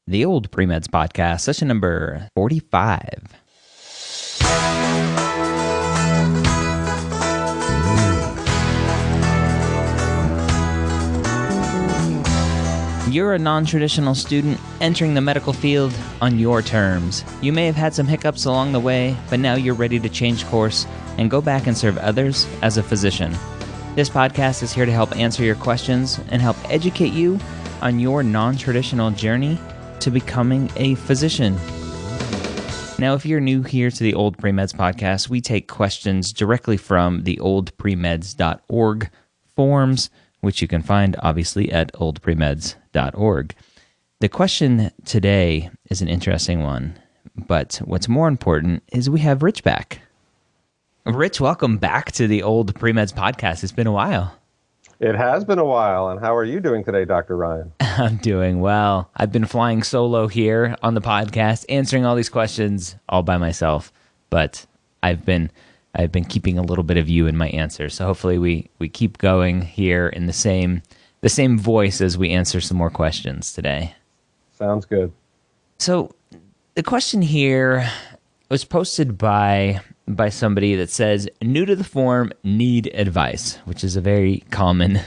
the Old Pre-Meds Podcast, session number 45. You're a non-traditional student entering the medical field on your terms. You may have had some hiccups along the way, but now you're ready to change course and go back and serve others as a physician. This podcast is here to help answer your questions and help educate you on your non-traditional journey to becoming a physician. Now, if you're new here to the Old Pre-Meds Podcast, we take questions directly from the oldpremeds.org forums, which you can find, obviously, at oldpremeds.org. The question today is an interesting one, but what's more important is we have Rich back. Rich, welcome back to the Old Pre-Meds Podcast. It's been a while. It has been a while, and how are you doing today, Dr. Ryan? I'm doing well. I've been flying solo here on the podcast, answering all these questions all by myself, but I've been keeping a little bit of you in my answer. So hopefully we keep going here in the same voice as we answer some more questions today. Sounds good. So the question here was posted by somebody that says, new to the form, need advice, which is a very common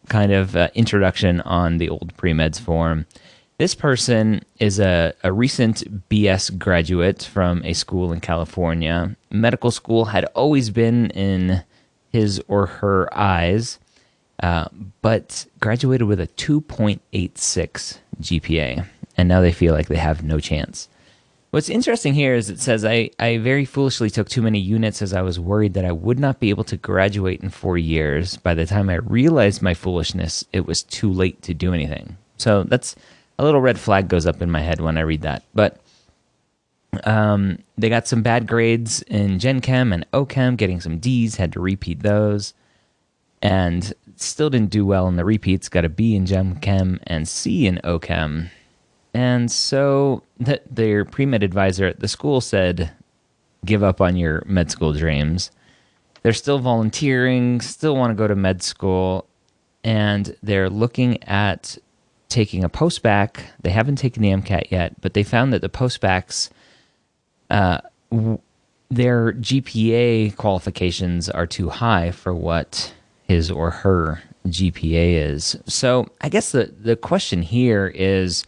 kind of introduction on the Old Pre-Meds forum. This person is a recent BS graduate from a school in California. Medical school had always been in his or her eyes, but graduated with a 2.86 GPA, and now they feel like they have no chance. What's interesting here is it says, I very foolishly took too many units as I was worried that I would not be able to graduate in 4 years. By the time I realized my foolishness, it was too late to do anything. So that's a little red flag goes up in my head when I read that. But they got some bad grades in Gen Chem and OChem, getting some Ds, had to repeat those, and still didn't do well in the repeats, got a B in Gen Chem and C in OChem. And so their pre-med advisor at the school said, give up on your med school dreams. They're still volunteering, still want to go to med school, and they're looking at taking a post-bacc. They haven't taken the MCAT yet, but they found that the post-baccs, their GPA qualifications are too high for what his or her GPA is. So I guess the question here is,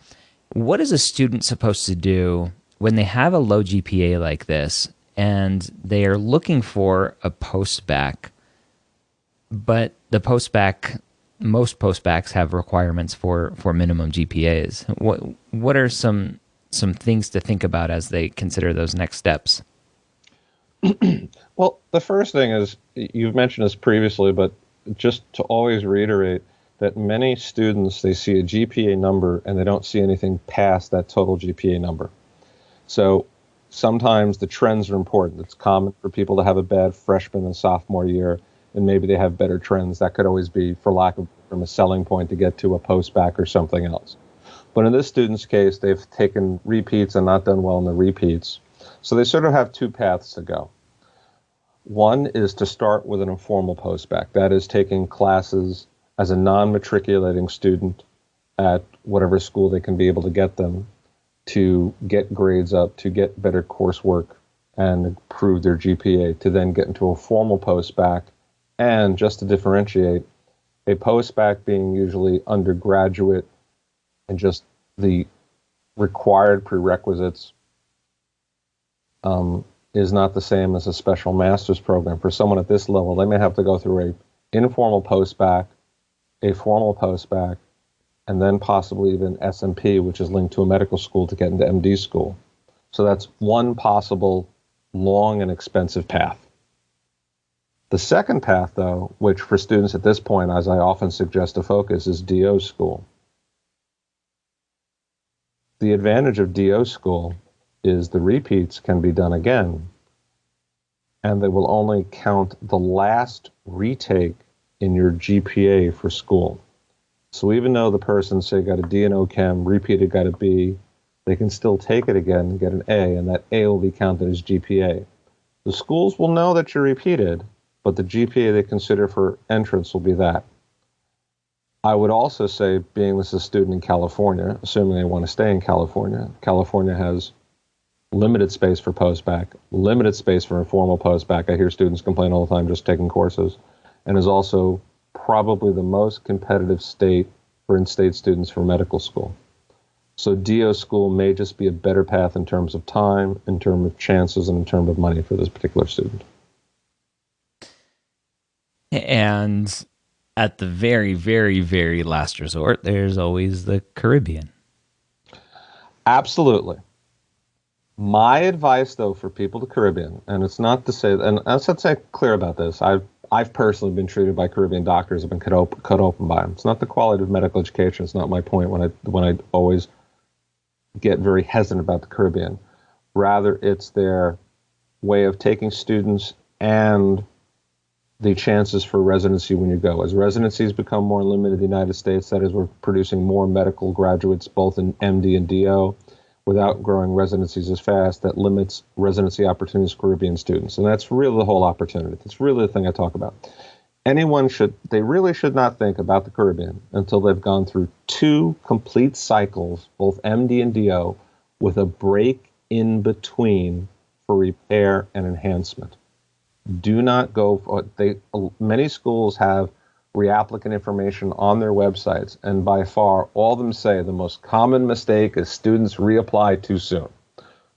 what is a student supposed to do when they have a low GPA like this and they are looking for a post-bacc, but the post-bacc, most post-baccs have requirements for minimum GPAs. What are some things to think about as they consider those next steps? Well, the first thing is, you've mentioned this previously, but just to always reiterate that many students, they see a GPA number and they don't see anything past that total GPA number. So sometimes the trends are important. It's common for people to have a bad freshman and sophomore year, and maybe they have better trends. That could always be, for lack of, from a selling point to get to a post-bacc or something else. But in this student's case, they've taken repeats and not done well in the repeats. So they sort of have two paths to go. One is to start with an informal post-bacc. That is taking classes as a non-matriculating student at whatever school they can be able to get them, to get grades up, to get better coursework and improve their GPA, to then get into a formal post-bacc. And just to differentiate, a post-bacc being usually undergraduate and just the required prerequisites is not the same as a special master's program. For someone at this level, they may have to go through an informal post-bacc, a formal post-bacc, and then possibly even SMP, which is linked to a medical school to get into MD school. So that's one possible long and expensive path. The second path, though, which for students at this point, as I often suggest to focus, is DO school. The advantage of DO school is the repeats can be done again, and they will only count the last retake in your GPA for school. So even though the person, say, got a D in OChem, repeated, got a B, they can still take it again and get an A, and that A will be counted as GPA. The schools will know that you repeated, but the GPA they consider for entrance will be that. I would also say, being this is a student in California, assuming they want to stay in California, California has limited space for post-bacc, limited space for informal post-bacc. I hear students complain all the time just taking courses, and is also probably the most competitive state for in-state students for medical school. So DO school may just be a better path in terms of time, in terms of chances, and in terms of money for this particular student. And at the very, very, very last resort, there's always the Caribbean. Absolutely. My advice, though, for people to Caribbean, and it's not to say, and let's say clear about this. I've personally been treated by Caribbean doctors, have been cut open by them. It's not the quality of medical education. It's not my point when I always get very hesitant about the Caribbean. Rather, it's their way of taking students and the chances for residency when you go. As residencies become more limited in the United States, that is, we're producing more medical graduates, both in MD and DO, without growing residencies as fast, that limits residency opportunities for Caribbean students. And that's really the whole opportunity. That's really the thing I talk about. They really should not think about the Caribbean until they've gone through 2 complete cycles, both MD and DO, with a break in between for repair and enhancement. Do not go for many schools have reapplicant information on their websites, and by far all of them say the most common mistake is students reapply too soon.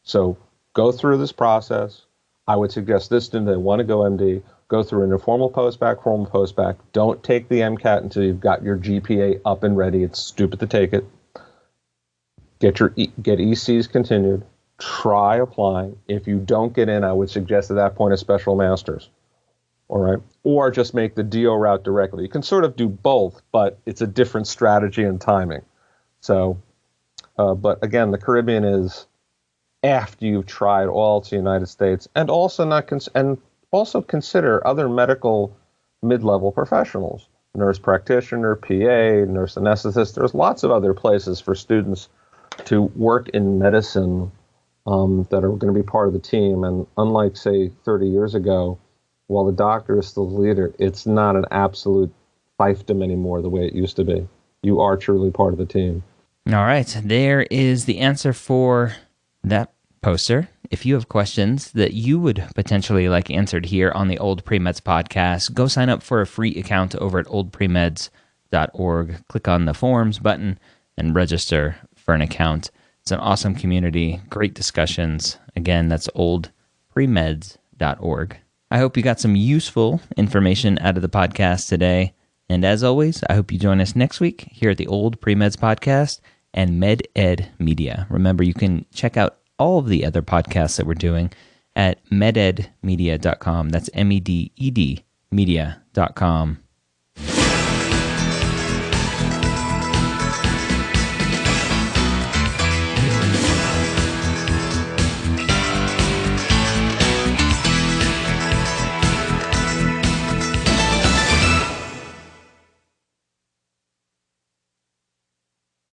So go through this process. I would suggest this student, they want to go MD, go through an informal post-bacc, formal post-bacc. Don't take the MCAT until you've got your GPA up and ready. It's stupid to take it. Get ECs continued. Try applying. If you don't get in, I would suggest at that point a special master's. All right. Or just make the DO route directly. You can sort of do both, but it's a different strategy and timing. So, but again, the Caribbean is after you've tried all to the United States, and also consider other medical mid-level professionals, nurse practitioner, PA, nurse anesthetist. There's lots of other places for students to work in medicine that are going to be part of the team. And unlike, say, 30 years ago, while the doctor is still the leader, it's not an absolute fiefdom anymore the way it used to be. You are truly part of the team. All right. There is the answer for that poster. If you have questions that you would potentially like answered here on the Old Pre-Meds podcast, go sign up for a free account over at oldpremeds.org. Click on the forms button and register for an account. It's an awesome community, great discussions. Again, that's oldpremeds.org. I hope you got some useful information out of the podcast today. And as always, I hope you join us next week here at the Old Pre-Meds podcast and MedEd Media. Remember, you can check out all of the other podcasts that we're doing at mededmedia.com. That's MEDED media.com.